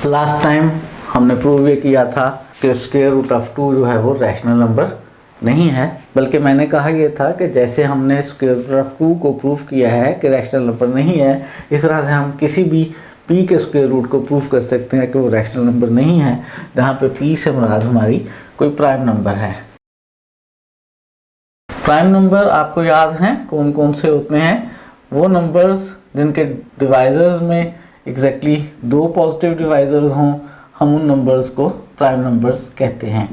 Last time हमने prove ये किया था कि स्क्वायर रूट ऑफ 2 जो है वो रैशनल नंबर नहीं है, बल्कि मैंने कहा ये था कि जैसे हमने स्क्वायर रूट ऑफ 2 को प्रूव किया है कि रैशनल नंबर नहीं है, इस तरह से हम किसी भी p के स्क्वायर रूट को प्रूव कर सकते हैं कि वो रैशनल नंबर नहीं है, जहाँ पे p से मुराद हमारी कोई प्राइम नंबर है। प्राइम नंबर आपको याद हैं कौन कौन से होते हैं? वो नंबर्स जिनके डिवाइजर्स में एग्जैक्टली 2 पॉजिटिव डिवाइजर्स हों, हम उन नंबर्स को प्राइम नंबर्स कहते हैं।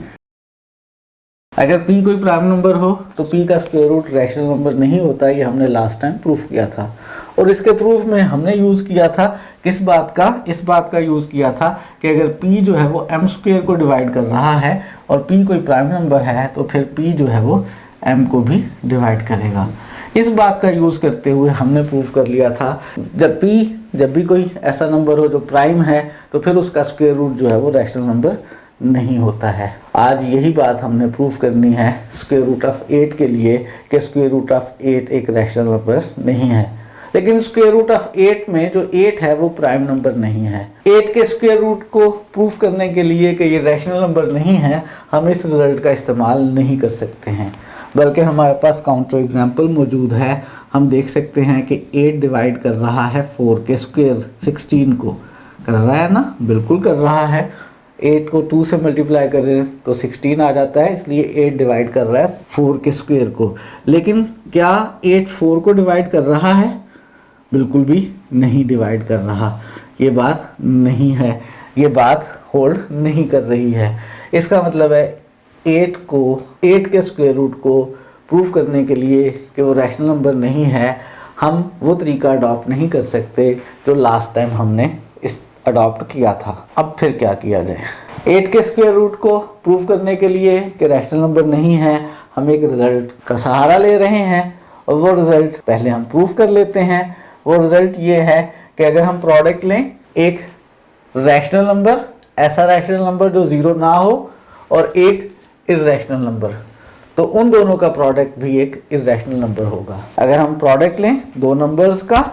अगर p कोई प्राइम नंबर हो तो p का स्क्वायर रूट रैशनल नंबर नहीं होता, ये हमने लास्ट टाइम प्रूफ किया था। और इसके प्रूफ में हमने यूज़ किया था किस बात का? इस बात का यूज़ किया था कि अगर p जो है वो m स्क्वायर को डिवाइड कर रहा है और p कोई प्राइम नंबर है तो फिर p जो है वो m को भी डिवाइड करेगा। इस बात का यूज़ करते हुए हमने प्रूफ कर लिया था जब भी कोई ऐसा नंबर हो जो प्राइम है तो फिर उसका स्क्वायर रूट जो है वो रैशनल नंबर नहीं होता है। आज यही बात हमने प्रूफ करनी है स्क्वायर रूट ऑफ 8 के लिए कि स्क्वायर रूट ऑफ 8 एक रैशनल नंबर नहीं है। लेकिन स्क्वायर रूट ऑफ 8 में जो 8 है वो प्राइम नंबर नहीं है। 8 के स्क्वायर रूट को प्रूफ करने के लिए कि ये रैशनल नंबर नहीं है, हम इस रिजल्ट का इस्तेमाल नहीं कर सकते हैं, बल्कि हमारे पास काउंटर एग्जाम्पल मौजूद है। हम देख सकते हैं कि 8 डिवाइड कर रहा है 4 के स्क्वायर 16 को, कर रहा है ना? बिल्कुल कर रहा है। 8 को 2 से मल्टीप्लाई करें तो 16 आ जाता है, इसलिए 8 डिवाइड कर रहा है 4 के स्क्वायर को। लेकिन क्या 8 4 को डिवाइड कर रहा है? बिल्कुल भी नहीं डिवाइड कर रहा। ये बात नहीं है, ये बात होल्ड नहीं कर रही है। इसका मतलब है 8 के स्क्वायर रूट को प्रूफ करने के लिए कि वो रैशनल नंबर नहीं है, हम वो तरीका अडॉप्ट नहीं कर सकते जो लास्ट टाइम हमने इस अडॉप्ट किया था। अब फिर क्या किया जाए? 8 के स्क्वायर रूट को प्रूव करने के लिए कि रैशनल नंबर नहीं है, हम एक रिजल्ट का सहारा ले रहे हैं और वो रिजल्ट पहले हम प्रूव कर लेते हैं। वो रिजल्ट ये है कि अगर हम प्रोडक्ट लें एक रैशनल नंबर, ऐसा रैशनल नंबर जो ज़ीरो ना हो, और एक इर्रेशनल नंबर, तो उन दोनों का प्रोडक्ट भी एक इर्रेशनल नंबर होगा। अगर हम प्रोडक्ट लें दो नंबर्स का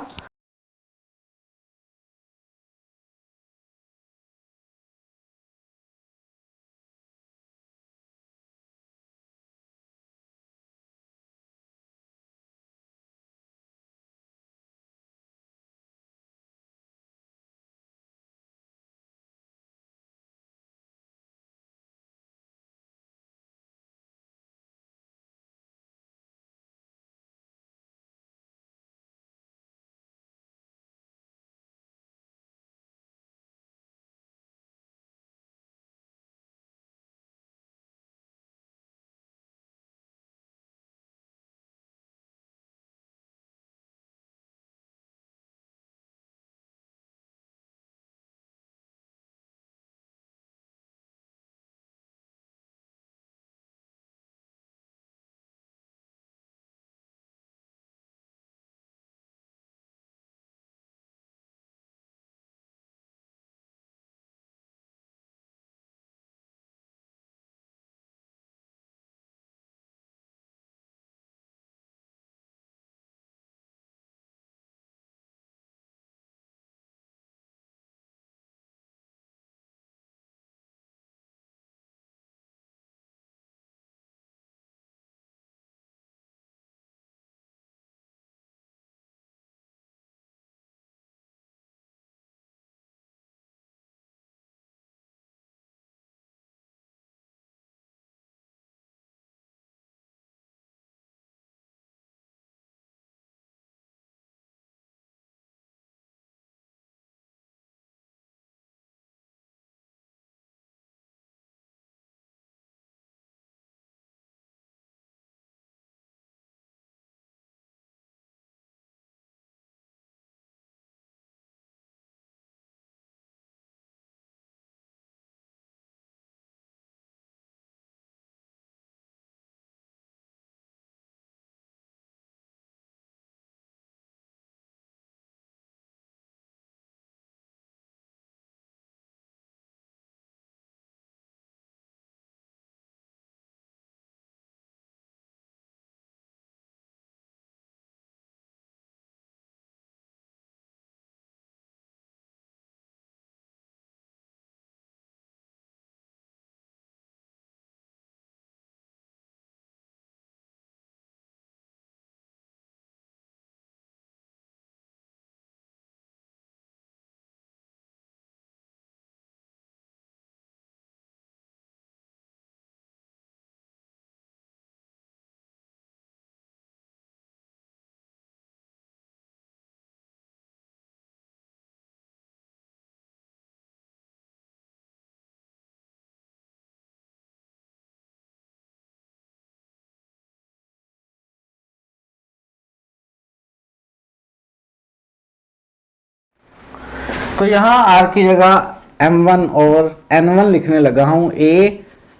तो यहाँ r की जगह m1 ओवर n1 लिखने लगा हूँ। a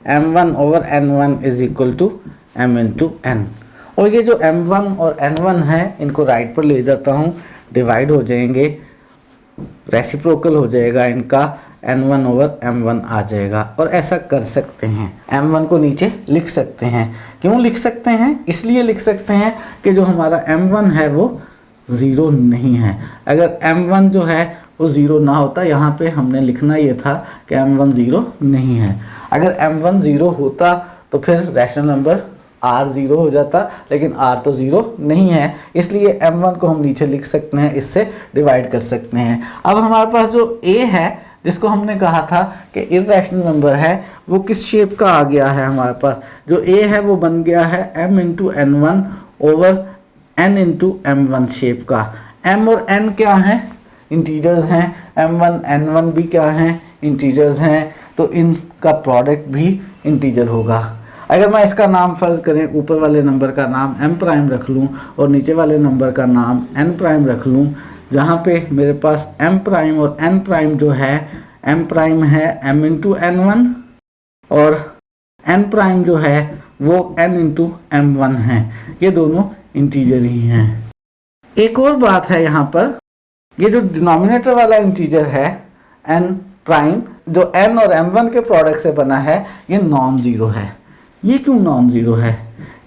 m1 over n1 is equal to m into n। और ये जो m1 और n1 है इनको राइट पर ले जाता हूँ, डिवाइड हो जाएंगे, रेसिप्रोकल हो जाएगा इनका, n1 ओवर m1 आ जाएगा। और ऐसा कर सकते हैं, m1 को नीचे लिख सकते हैं। क्यों लिख सकते हैं? इसलिए लिख सकते हैं कि जो हमारा m1 है वो 0 नहीं है। अगर m1 जो है वो 0 ना होता, यहाँ पे हमने लिखना ये था कि m1 0 नहीं है। अगर m1 0 होता तो फिर रैशनल नंबर r 0 हो जाता, लेकिन r तो 0 नहीं है, इसलिए m1 को हम नीचे लिख सकते हैं, इससे डिवाइड कर सकते हैं। अब हमारे पास जो a है, जिसको हमने कहा था कि इर्रेशनल नंबर है, वो किस शेप का आ गया है हमारे पास? जो a है वो बन गया है m into n1 over n into m1 shape का। m और n क्या हैं? इंटीजर्स हैं। m1 n1 भी क्या हैं? इंटीजर्स हैं। तो इनका प्रोडक्ट भी इंटीजर होगा। अगर मैं इसका नाम फ़र्ज़ करें, ऊपर वाले नंबर का नाम m प्राइम रख लूँ और नीचे वाले नंबर का नाम n प्राइम रख लूँ, जहाँ पे मेरे पास m प्राइम और n प्राइम जो है, m प्राइम है m इंटू n1 और n प्राइम जो है वो n इंटू m1 है। ये दोनों इंटीजर ही हैं। एक और बात है यहाँ पर, ये जो डिनोमिनेटर वाला इंटीजर है n प्राइम, जो n और m1 के प्रोडक्ट से बना है, ये नॉन ज़ीरो है। ये क्यों नॉन ज़ीरो है?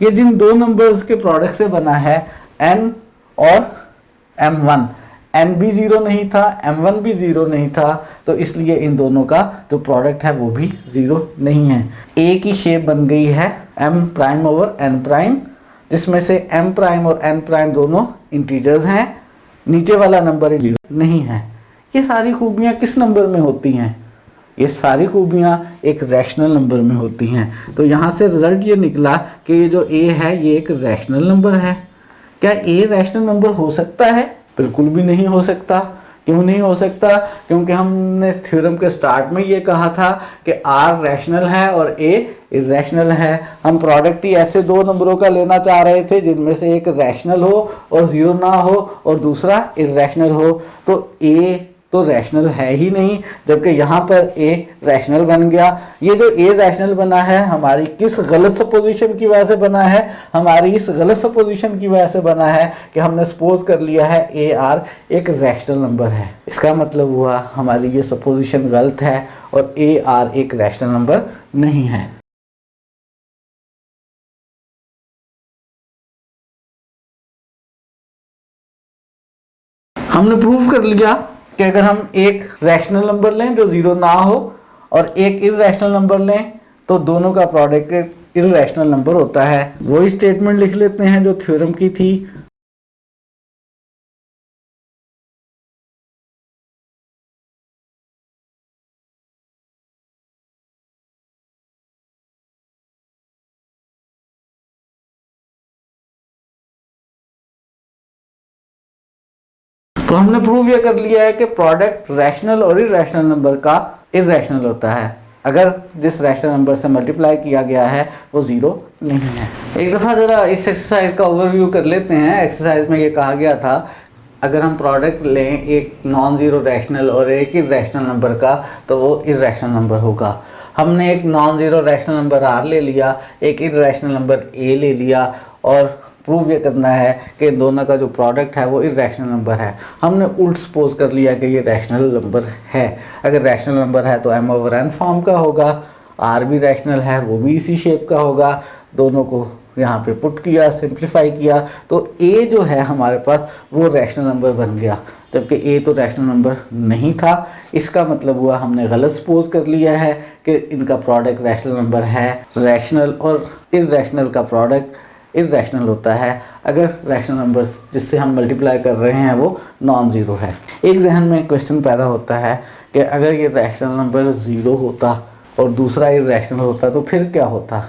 ये जिन दो नंबर्स के प्रोडक्ट से बना है, n और m1, n भी 0 नहीं था, m1 भी 0 नहीं था, तो इसलिए इन दोनों का जो प्रोडक्ट है वो भी 0 नहीं है। a की शेप बन गई है m prime over n prime, जिसमें से m प्राइम और n प्राइम दोनों इंटीजर्स हैं, नीचे वाला नंबर 0 नहीं है। ये सारी खूबियाँ किस नंबर में होती हैं? ये सारी खूबियाँ एक रैशनल नंबर में होती हैं। तो यहाँ से रिजल्ट ये निकला कि ये जो a है ये एक रैशनल नंबर है। क्या a रैशनल नंबर हो सकता है? बिल्कुल भी नहीं हो सकता। क्यों नहीं हो सकता? क्योंकि हमने थ्योरम के स्टार्ट में ये कहा था कि r रैशनल है और a इरेशनल है। हम प्रोडक्ट ही ऐसे दो नंबरों का लेना चाह रहे थे जिनमें से एक रैशनल हो और 0 ना हो और दूसरा इरेशनल हो। तो a तो रैशनल है ही नहीं, जबकि यहाँ पर a रैशनल बन गया। ये जो a रैशनल बना है हमारी किस गलत सपोजिशन की वजह से बना है? हमारी इस गलत सपोजिशन की वजह से बना है कि हमने सपोज कर लिया है AR एक रैशनल नंबर है। इसका मतलब हुआ हमारी ये सपोजिशन गलत है और AR एक रैशनल नंबर नहीं है। हमने प्रूव कर लिया कि अगर हम एक रैशनल नंबर लें जो 0 ना हो और एक इररेशनल नंबर लें तो दोनों का प्रोडक्ट इररेशनल नंबर होता है। वही स्टेटमेंट लिख लेते हैं जो थ्योरम की थी। तो हमने प्रूव ये कर लिया है कि प्रोडक्ट रैशनल और इररेशनल नंबर का इररेशनल होता है अगर जिस रैशनल नंबर से मल्टीप्लाई किया गया है वो 0 नहीं है। एक दफ़ा ज़रा इस एक्सरसाइज का ओवरव्यू कर लेते हैं। एक्सरसाइज में ये कहा गया था अगर हम प्रोडक्ट लें एक नॉन ज़ीरो रैशनल और एक इररेशनल नंबर का तो वो इररेशनल नंबर होगा। हमने एक non zero rational number R ले लिया, एक इररेशनल नंबर A ले लिया और प्रूव ये करना है कि दोनों का जो प्रोडक्ट है वो इररेशनल नंबर है। हमने उल्ट सपोज कर लिया कि ये रैशनल नंबर है। अगर रैशनल नंबर है तो m ओवर n फॉर्म का होगा, R भी रैशनल है वो भी इसी शेप का होगा। दोनों को यहाँ पे पुट किया, सिंप्लीफाई किया तो A जो है हमारे पास वो रैशनल नंबर बन गया, जबकि A तो रैशनल नंबर नहीं था। इसका मतलब हुआ हमने गलत सपोज कर लिया है कि इनका प्रोडक्ट रैशनल नंबर है। रैशनल और इररेशनल का प्रोडक्ट इररेशनल होता है अगर रैशनल नंबर जिससे हम मल्टीप्लाई कर रहे हैं वो नॉन ज़ीरो है। एक जहन में क्वेश्चन पैदा होता है कि अगर ये रैशनल नंबर 0 होता और दूसरा इररेशनल होता तो फिर क्या होता।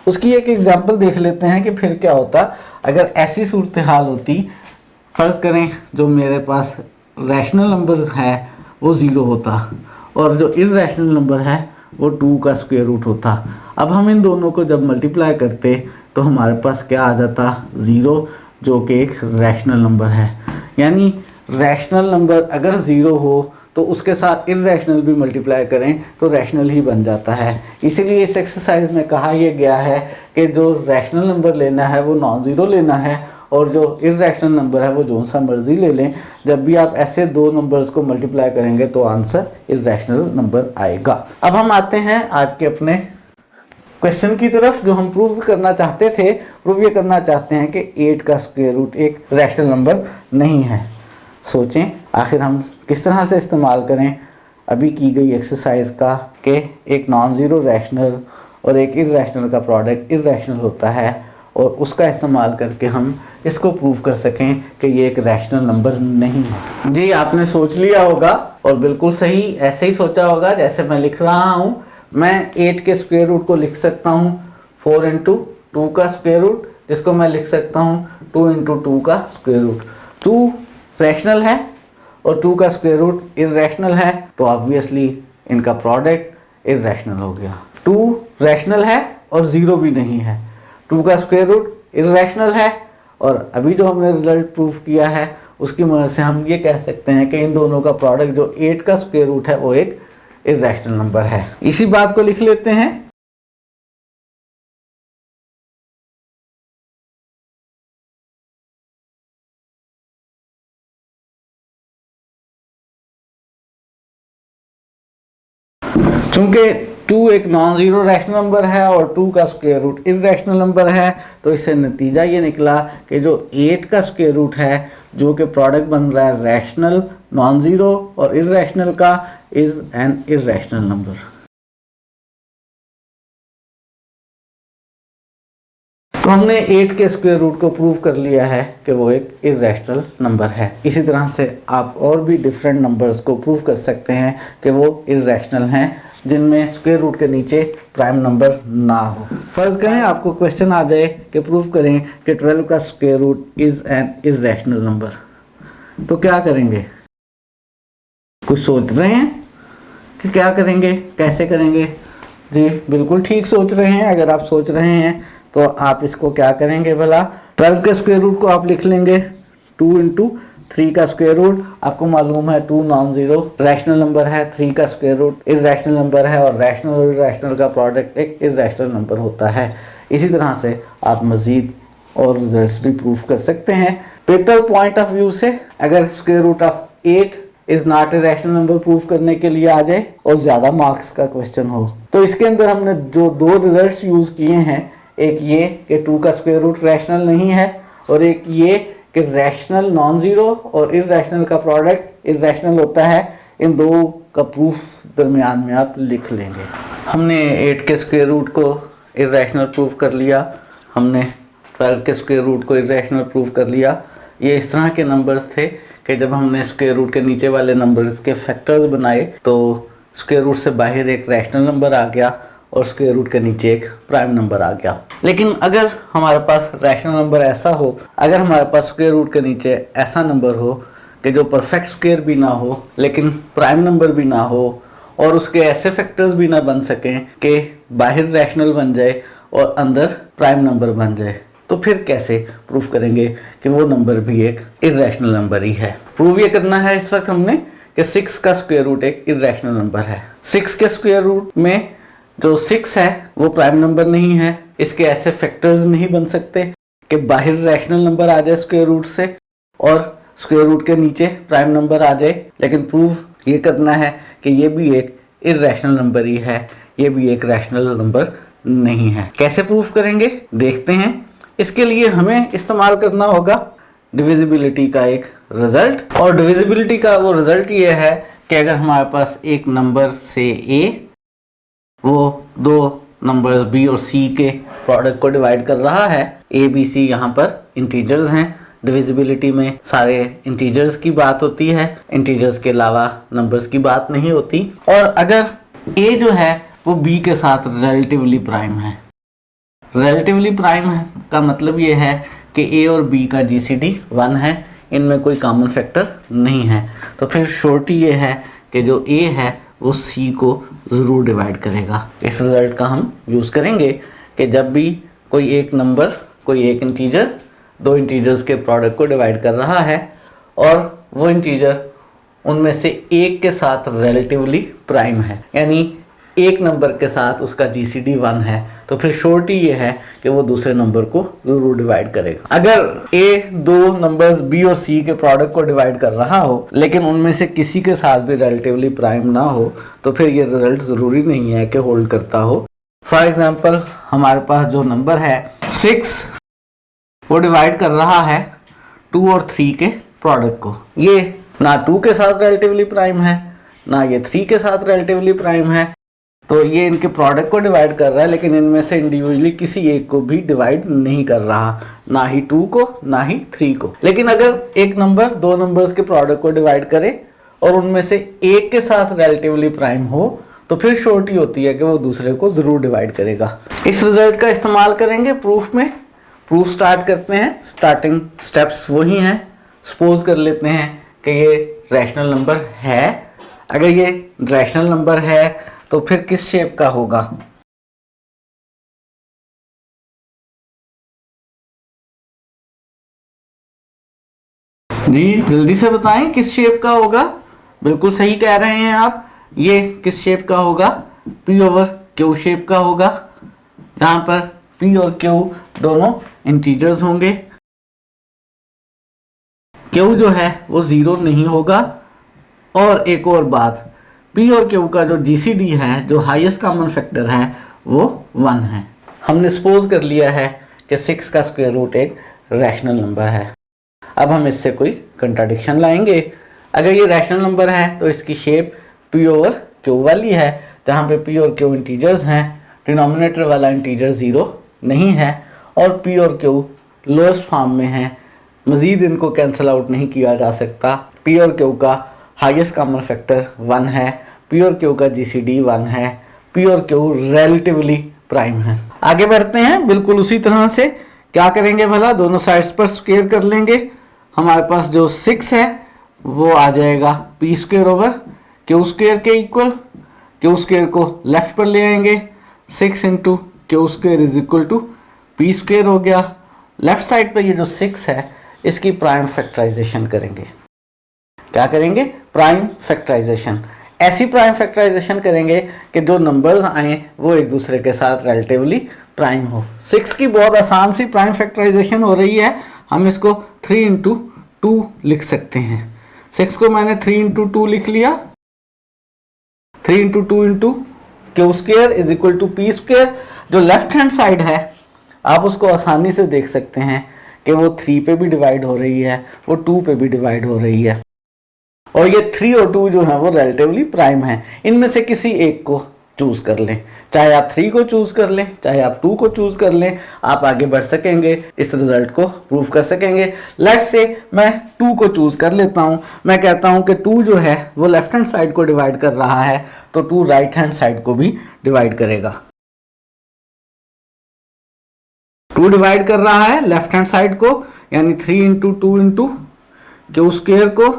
उसकी एक एग्जांपल देख लेते हैं कि फिर क्या होता अगर ऐसी सूरत हाल होती। फ़र्ज़ करें जो मेरे पास रैशनल नंबर है वो 0 होता और जो इररेशनल नंबर है वो 2 का स्क्वायर रूट होता। अब हम इन दोनों को जब मल्टीप्लाई करते तो हमारे पास क्या आ जाता 0, जो कि एक रैशनल नंबर है। यानी रैशनल नंबर अगर 0 हो तो उसके साथ इरेशनल भी मल्टीप्लाई करें तो रैशनल ही बन जाता है। इसीलिए इस एक्सरसाइज में कहा यह गया है कि जो रैशनल नंबर लेना है वो नॉन ज़ीरो लेना है और जो इरेशनल नंबर है वो जो सा मर्जी ले लें। जब भी आप ऐसे दो नंबर्स को मल्टीप्लाई करेंगे तो आंसर इरेशनल नंबर आएगा। अब हम आते हैं आज के अपने क्वेश्चन की तरफ, जो हम प्रूव करना चाहते थे। प्रूव ये करना चाहते हैं कि 8 का स्क्वायर रूट एक रैशनल नंबर नहीं है। सोचें आखिर हम किस तरह से इस्तेमाल करें अभी की गई एक्सरसाइज का कि एक नॉन ज़ीरो रैशनल और एक इरेशनल का प्रोडक्ट इरेशनल होता है और उसका इस्तेमाल करके हम इसको प्रूव कर सकें कि ये एक रैशनल नंबर नहीं है। जी आपने सोच लिया होगा और बिल्कुल सही ऐसे ही सोचा होगा जैसे मैं लिख रहा हूँ। मैं 8 के स्क्वायर रूट को लिख सकता हूँ 4 इंटू 2 का स्क्वायर रूट, जिसको मैं लिख सकता हूँ 2 इंटू 2 का स्क्वायर रूट। 2 रैशनल है और 2 का स्क्वायर रूट इरेशनल है, तो ऑब्वियसली इनका प्रोडक्ट इरेशनल हो गया। 2 रैशनल है और 0 भी नहीं है, 2 का स्क्वायर रूट इरेशनल है और अभी जो हमने रिजल्ट प्रूफ किया है उसकी मदद से हम ये कह सकते हैं कि इन दोनों का प्रोडक्ट जो 8 का स्क्वायर रूट है वो एक इरेशनल नंबर है। इसी बात को लिख लेते हैं। चूंकि 2 एक नॉन ज़ीरो रैशनल नंबर है और 2 का स्क्वायर रूट इरेशनल नंबर है, तो इससे नतीजा ये निकला कि जो 8 का स्क्वायर रूट है जो कि प्रोडक्ट बन रहा है रैशनल, नॉन ज़ीरो और इरेशनल का, इज़ एन इरेशनल नंबर। तो हमने 8 के स्क्वायर रूट को प्रूव कर लिया है कि वो एक इरेशनल नंबर है। इसी तरह से आप और भी डिफरेंट नंबर्स को प्रूव कर सकते हैं कि वो इरेशनल हैं जिनमें स्क्वायर रूट के नीचे प्राइम नंबर ना हो। फर्ज करें आपको क्वेश्चन आ जाए कि प्रूव करें कि 12 का square root is an irrational number, तो क्या करेंगे? कुछ सोच रहे हैं कि क्या करेंगे, कैसे करेंगे? जी बिल्कुल ठीक सोच रहे हैं। अगर आप सोच रहे हैं तो आप इसको क्या करेंगे भला? 12 के स्क्वायर रूट को आप लिख लेंगे 2 इंटू 3 का स्क्वायर रूट। आपको मालूम है 2 नॉन ज़ीरो रैशनल नंबर है, 3 का स्क्वायर रूट इरेशनल नंबर है और रैशनल और इरेशनल का प्रोडक्ट एक इरेशनल नंबर होता है। इसी तरह से आप मज़ीद और रिजल्ट्स भी प्रूफ कर सकते हैं। टोटल पॉइंट ऑफ व्यू से अगर square root of 8 is not a rational number proof करने के लिए आ जाए और ज़्यादा मार्क्स का क्वेश्चन हो, तो इसके अंदर हमने जो दो रिजल्ट्स यूज़ किए हैं, एक ये कि 2 का स्क्वायर रूट रैशनल नहीं है और एक ये कि रैशनल नॉन ज़ीरो और इरेशनल का प्रोडक्ट इरेशनल होता है। इन दो का प्रूफ दरमियान में आप लिख लेंगे। हमने 8 के स्क्वायर रूट को इरेशनल प्रूफ कर लिया, हमने 12 के स्क्वायर रूट को इरेशनल प्रूफ कर लिया। ये इस तरह के नंबर्स थे कि जब हमने स्क्वायर रूट के नीचे वाले नंबर्स के फैक्टर्स बनाए तो स्क्वायर रूट से बाहर एक रैशनल नंबर आ गया और स्क्वायर रूट के नीचे एक प्राइम नंबर आ गया। लेकिन अगर हमारे पास रैशनल नंबर ऐसा हो, अगर हमारे पास स्क्वायर रूट के नीचे ऐसा नंबर हो कि जो परफेक्ट स्क्वायर भी ना हो लेकिन प्राइम नंबर भी ना हो और उसके ऐसे फैक्टर्स भी ना बन सकें कि बाहर रैशनल बन जाए और अंदर प्राइम नंबर बन जाए, तो फिर कैसे प्रूफ करेंगे कि वो नंबर भी एक इरेशनल नंबर ही है? प्रूव ये करना है इस वक्त हमने कि 6 का स्क्वायर रूट एक इरेशनल नंबर है। 6 के स्क्वायर रूट में जो 6 है वो प्राइम नंबर नहीं है, इसके ऐसे फैक्टर्स नहीं बन सकते कि बाहर रैशनल नंबर आ जाए स्क्वायर रूट से और स्क्वायर रूट के नीचे प्राइम नंबर आ जाए। लेकिन प्रूफ ये करना है कि ये भी एक इरेशनल नंबर ही है, ये भी एक रैशनल नंबर नहीं है। कैसे प्रूफ करेंगे देखते हैं। इसके लिए हमें इस्तेमाल करना होगा डिविजिबिलिटी का एक रिजल्ट, और डिविजिबिलिटी का वो रिजल्ट ये है कि अगर हमारे पास एक नंबर से ए वो दो नंबर्स बी और सी के प्रोडक्ट को डिवाइड कर रहा है, ए बी सी यहाँ पर इंटीजर्स हैं। डिविजिबिलिटी में सारे इंटीजर्स की बात होती है, इंटीजर्स के अलावा नंबर्स की बात नहीं होती। और अगर ए जो है वो बी के साथ रिलेटिवली प्राइम है, रिलेटिवली प्राइम है का मतलब ये है कि ए और बी का जीसीडी 1 है, इनमें कोई कॉमन फैक्टर नहीं है, तो फिर श्योरिटी ये है कि जो ए है वो सी को ज़रूर डिवाइड करेगा। इस रिजल्ट का हम यूज़ करेंगे कि जब भी कोई एक नंबर, कोई एक इंटीजर दो इंटीजर्स के प्रोडक्ट को डिवाइड कर रहा है और वो इंटीजर उनमें से एक के साथ रिलेटिवली प्राइम है, यानी एक नंबर के साथ उसका जीसीडी 1 है, तो फिर श्योरिटी ये है कि वो दूसरे नंबर को जरूर डिवाइड करेगा। अगर ए दो नंबर्स बी और सी के प्रोडक्ट को डिवाइड कर रहा हो लेकिन उनमें से किसी के साथ भी रिलेटिवली प्राइम ना हो, तो फिर ये रिजल्ट जरूरी नहीं है कि होल्ड करता हो। फॉर एग्जाम्पल हमारे पास जो नंबर है 6, वो डिवाइड कर रहा है 2 और 3 के प्रोडक्ट को। ये ना 2 के साथ रिलेटिवली प्राइम है, ना ये 3 के साथ रिलेटिवली प्राइम है, तो ये इनके प्रोडक्ट को डिवाइड कर रहा है लेकिन इनमें से इंडिविजुअली किसी एक को भी डिवाइड नहीं कर रहा, ना ही 2 को ना ही 3 को। लेकिन अगर एक नंबर दो नंबर्स के प्रोडक्ट को डिवाइड करे और उनमें से एक के साथ रिलेटिवली प्राइम हो, तो फिर श्योरिटी होती है कि वो दूसरे को जरूर डिवाइड करेगा। इस रिजल्ट का इस्तेमाल करेंगे प्रूफ में। प्रूफ स्टार्ट करते हैं। स्टार्टिंग स्टेप्स वही हैं। सपोज कर लेते हैं कि ये रैशनल नंबर है। अगर ये रैशनल नंबर है तो फिर किस शेप का होगा? जी जल्दी से बताएं किस शेप का होगा। बिल्कुल सही कह रहे हैं आप। ये किस शेप का होगा? P ओवर Q शेप का होगा, जहां पर P और Q दोनों इंटीजर्स होंगे। Q जो है वो 0 नहीं होगा। और एक और बात, P और Q का जो GCD है, जो हाईएस्ट कॉमन फैक्टर है, वो 1 है। हमने सपोज कर लिया है कि 6 का स्क्वायर रूट एक रैशनल नंबर है। अब हम इससे कोई कंट्राडिक्शन लाएंगे। अगर ये रैशनल नंबर है तो इसकी शेप P ओवर Q वाली है, जहाँ पे P और Q इंटीजर्स हैं। डिनोमिनेटर वाला इंटीजर 0 नहीं है और P और Q लोएस्ट फॉर्म में है। मज़ीद इनको कैंसिल आउट नहीं किया जा सकता। P और Q का हाईएस्ट कॉमन फैक्टर 1 है, P और Q का GCD 1 है, P और Q रिलेटिवली प्राइम है। आगे बढ़ते हैं। बिल्कुल उसी तरह से क्या करेंगे भला, दोनों साइड्स पर स्क्वायर कर लेंगे। हमारे पास जो 6 है वो आ जाएगा P square over Q square के इक्वल। Q स्क्वायर को लेफ्ट पर ले आएंगे। 6 into Q square is equal to P square हो गया। लेफ्ट साइड पर ये जो 6 है इसकी प्राइम फैक्टराइजेशन करेंगे। क्या करेंगे? Prime factorisation. ऐसी प्राइम फैक्टराइजेशन करेंगे कि जो नंबर्स आए वो एक दूसरे के साथ रिलेटिवली प्राइम हो। 6 की बहुत आसान सी प्राइम फैक्टराइजेशन हो रही है। हम इसको 3 इंटू 2 लिख सकते हैं। 6 को मैंने 3 इंटू 2 लिख लिया। 3 into 2 into Q square is equal to P square. जो लेफ्ट हैंड साइड है आप उसको आसानी से देख सकते हैं कि वो 3 पे भी डिवाइड हो रही है, वो 2 पे भी डिवाइड हो रही है। और ये 3 और 2 जो है वो रिलेटिवली प्राइम है। इनमें से किसी एक को चूज कर लें, चाहे आप 3 को चूज कर लें, चाहे आप 2 को चूज कर लें, आप आगे बढ़ सकेंगे, इस रिजल्ट को प्रूव कर सकेंगे। लेट्स से मैं 2 को चूज कर लेता हूं। मैं कहता हूं कि 2 जो है वो लेफ्ट हैंड साइड को डिवाइड कर रहा है, तो 2 राइट हैंड साइड को भी डिवाइड करेगा। 2 डिवाइड कर रहा है लेफ्ट हैंड साइड को, यानी 3 इंटू 2 इंटू Q स्क्वायर को।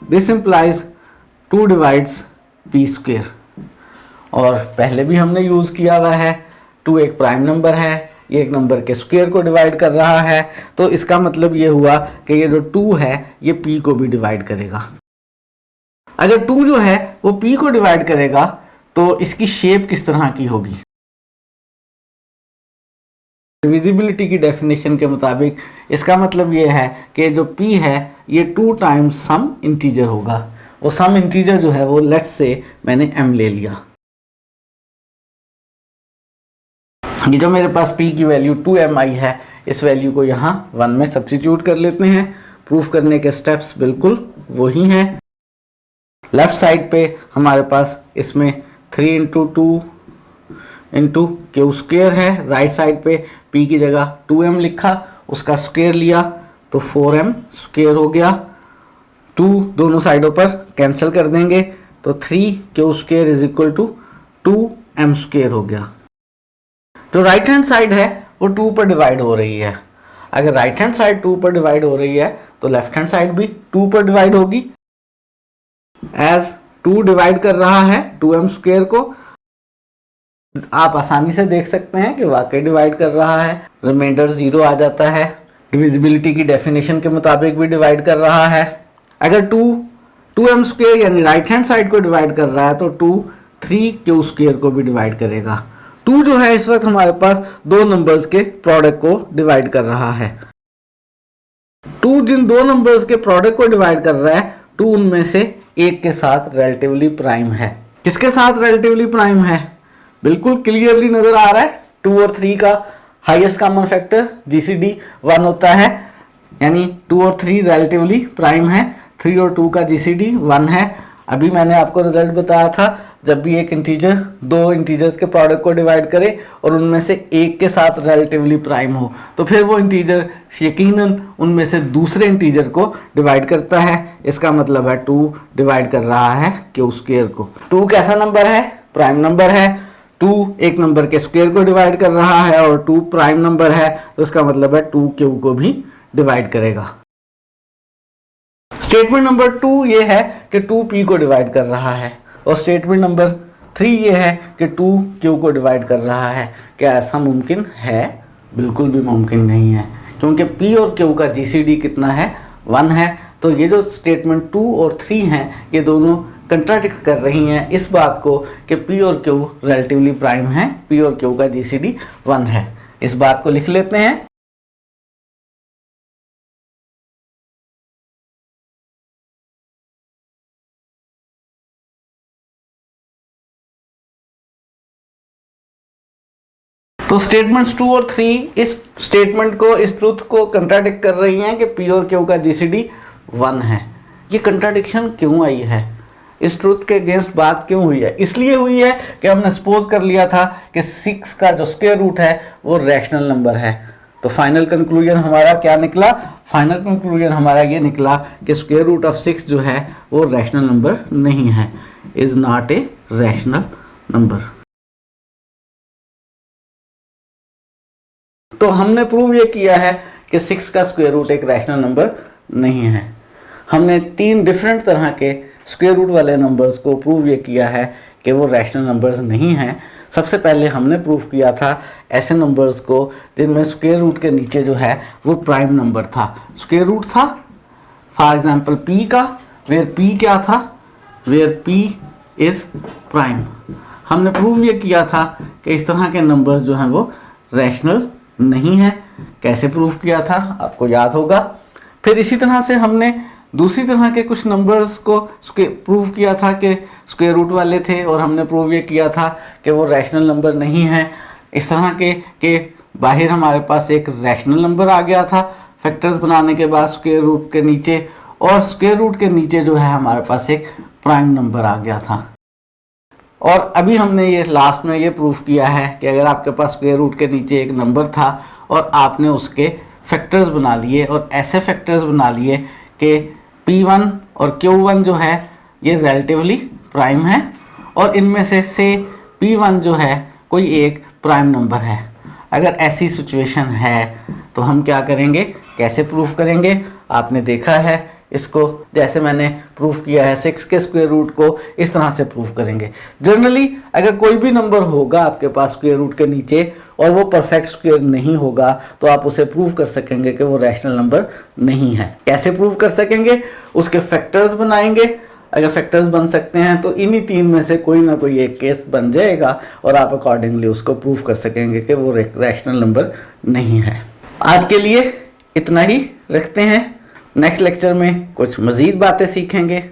This implies 2 divides P square. और पहले भी हमने यूज किया हुआ है। 2 एक प्राइम नंबर है, ये एक नंबर के स्क्वायर को डिवाइड कर रहा है, तो इसका मतलब ये हुआ कि ये जो 2 है ये P को भी डिवाइड करेगा। अगर 2 जो है वो P को डिवाइड करेगा तो इसकी शेप किस तरह की होगी? डिविजिबिलिटी की डेफिनेशन के मुताबिक इसका मतलब ये है कि जो P है ये 2 टाइम्स सम इंटीजर होगा। वो सम इंटीजर जो है वो लेट्स से मैंने m ले लिया। ये जो मेरे पास P की वैल्यू 2m आई है, इस वैल्यू को यहाँ 1 में सब्स्टिट्यूट कर लेते हैं। प्रूफ करने के स्टेप्स बिल्कुल वही हैं। लेफ्ट साइड पे हमारे पास इसमें 3 इंटू 2 इंटू Q स्क्वायर है। राइट साइड पे P की जगह 2m लिखा, उसका स्क्वायर लिया तो 4m स्क्वायर हो गया। 2 दोनों साइडों पर कैंसिल कर देंगे तो 3Q square is equal to 2m square हो गया। जो राइट हैंड साइड है वो 2 पर डिवाइड हो रही है। अगर राइट हैंड साइड 2 पर डिवाइड हो रही है तो लेफ्ट हैंड साइड भी 2 पर डिवाइड होगी। एज 2 डिवाइड कर रहा है 2m स्क्वायर को, आप आसानी से देख सकते हैं कि वाकई डिवाइड कर रहा है। रिमाइंडर 0 आ जाता है। डिविजिबिलिटी की डेफिनेशन के मुताबिक भी डिवाइड कर रहा है। अगर 2 2m² यानी राइट हैंड साइड को डिवाइड कर रहा है तो 2 3q² को भी डिवाइड करेगा। 2 जो है इस वक्त हमारे पास दो नंबर्स के प्रोडक्ट को डिवाइड कर रहा है। 2 जिन दो नंबर्स के प्रोडक्ट को डिवाइड कर रहा है, 2 उनमें से एक के साथ रिलेटिवली प्राइम है। किसके साथ रिलेटिवली प्राइम है? बिल्कुल क्लियरली नजर आ रहा है। 2 और 3 का हाईएस्ट कॉमन फैक्टर जीसीडी 1 होता है, यानी 2 और 3 रिलेटिवली प्राइम है। 3 और 2 का जीसीडी 1 है। अभी मैंने आपको रिजल्ट बताया था, जब भी एक इंटीजर दो इंटीजर्स के प्रोडक्ट को डिवाइड करे और उनमें से एक के साथ रिलेटिवली प्राइम हो तो फिर वो इंटीजर यकीनन उनमें से दूसरे इंटीजर को डिवाइड करता है। इसका मतलब है 2 डिवाइड कर रहा है q² को। 2 कैसा नंबर है? प्राइम नंबर है। 2 एक नंबर के स्क्वायर को डिवाइड कर रहा है और 2 प्राइम नंबर है, तो इसका मतलब है 2q को भी डिवाइड करेगा। स्टेटमेंट नंबर 2 ये है कि 2p को डिवाइड कर रहा है और स्टेटमेंट नंबर 3 ये है कि 2q को डिवाइड कर रहा है। क्या ऐसा मुमकिन है? बिल्कुल भी मुमकिन नहीं है, क्योंकि p और q का जीसीडी कितना है? 1 है। तो ये जो स्टेटमेंट 2 और 3 हैं ये दोनों कंट्राडिक्ट कर रही हैं इस बात को कि p और q रिलेटिवली प्राइम है। p और q का जीसीडी 1 है। इस बात को लिख लेते हैं। तो स्टेटमेंट्स 2 और 3 इस स्टेटमेंट को, इस ट्रूथ को कंट्राडिक्ट कर रही हैं कि p और q का जीसीडी 1 है। ये कंट्राडिक्शन क्यों आई है? इस ट्रूथ के अगेंस्ट बात क्यों हुई है? इसलिए हुई है कि हमने सपोज कर लिया था कि 6 का जो स्क्वायर रूट है वो रैशनल नंबर है। तो फाइनल कंक्लूजन हमारा क्या निकला? फाइनल कंक्लूजन हमारा ये निकला कि स्क्वायर रूट ऑफ 6 जो है वो रैशनल नंबर नहीं है, is not a rational number. तो हमने प्रूव ये किया है कि 6 का स्क्वायर रूट एक रैशनल नंबर नहीं है। हमने 3 डिफरेंट तरह के स्क्वायर रूट वाले नंबर्स को प्रूव ये किया है कि वो रैशनल नंबर्स नहीं हैं। सबसे पहले हमने प्रूव किया था ऐसे नंबर्स को जिनमें स्क्वायर रूट के नीचे जो है वो प्राइम नंबर था। स्क्वायर रूट था फॉर एग्जांपल p का, वेयर p क्या था? Where p is prime. हमने प्रूव ये किया था कि इस तरह के नंबर्स जो हैं वो रैशनल नहीं है। कैसे प्रूफ किया था आपको याद होगा। फिर इसी तरह से हमने दूसरी तरह के कुछ नंबर्स को प्रूव किया था कि स्क्वायर रूट वाले थे और हमने प्रूव ये किया था कि वो रैशनल नंबर नहीं है। इस तरह के बाहर हमारे पास एक रैशनल नंबर आ गया था फैक्टर्स बनाने के बाद स्क्वायर रूट के नीचे, और स्क्वायर रूट के नीचे जो है हमारे पास एक प्राइम नंबर आ गया था। और अभी हमने ये लास्ट में ये प्रूफ किया है कि अगर आपके पास स्क्वायर रूट के नीचे एक नंबर था और आपने उसके फैक्टर्स बना लिए और ऐसे फैक्टर्स बना लिए कि p1 और q1 जो है ये रिलेटिवली प्राइम है और इनमें से p1 जो है कोई एक प्राइम नंबर है। अगर ऐसी सिचुएशन है तो हम क्या करेंगे, कैसे प्रूफ करेंगे? आपने देखा है इसको, जैसे मैंने प्रूफ किया है 6 के स्क्वायर रूट को इस तरह से प्रूफ करेंगे। जनरली अगर कोई भी नंबर होगा आपके पास स्क्वायर रूट के नीचे और वो परफेक्ट स्क्वायर नहीं होगा तो आप उसे प्रूफ कर सकेंगे कि वो रैशनल नंबर नहीं है। कैसे प्रूफ कर सकेंगे? उसके फैक्टर्स बनाएंगे। अगर फैक्टर्स बन सकते हैं तो इन्हीं 3 में से कोई ना कोई एक केस बन जाएगा और आप अकॉर्डिंगली उसको प्रूफ कर सकेंगे कि वो रैशनल नंबर नहीं है। आज के लिए इतना ही रखते हैं। नेक्स्ट लेक्चर में कुछ मज़ीद बातें सीखेंगे।